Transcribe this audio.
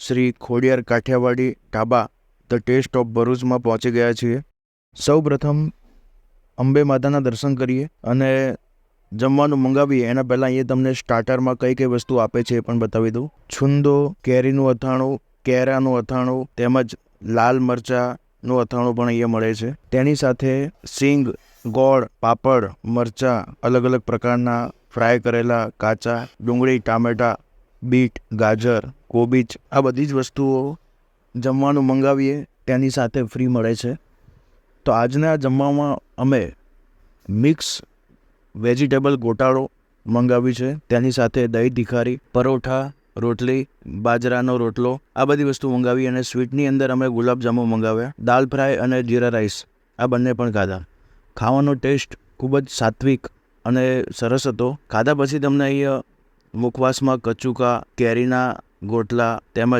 Shri Khodiyar Kathiyawadi dhaba the taste of ભરૂચમાં પહોંચી ગયા છીએ. સૌ પ્રથમ અંબે માતાના દર્શન કરીએ અને જમવાનું મંગાવીએ એના પહેલાં અહીંયા તમને સ્ટાર્ટરમાં કઈ કઈ વસ્તુ આપે છે એ પણ બતાવી દઉં. છુંદો, કેરીનું અથાણું, કેરાનું અથાણું તેમજ લાલ મરચાંનું અથાણું પણ અહીંયા મળે છે. તેની સાથે સિંગ, ગોળ, પાપડ, મરચાં, અલગ અલગ પ્રકારના ફ્રાય કરેલા કાચા ડુંગળી, ટામેટાં, બીટ, ગાજર, કોબીજ આ બધી જ વસ્તુઓ જમવાનું મંગાવીએ તેની સાથે ફ્રી મળે છે. તો આજના જમવામાં અમે મિક્સ વેજીટેબલ ગોટાળો મંગાવી છે. તેની સાથે દહીં તીખારી, પરોઠા, રોટલી, બાજરાનો રોટલો આ બધી વસ્તુ મંગાવી અને સ્વીટની અંદર અમે ગુલાબજાંબુ મંગાવ્યા, દાલ ફ્રાય અને જીરા રાઈસ આ બંને પણ ખાધા. ખાવાનો ટેસ્ટ ખૂબ જ સાત્વિક અને સરસ હતો. ખાધા પછી તમને અહીંયા મુખવાસમાં કચુકા, કેરીના ગોટલા તેમજ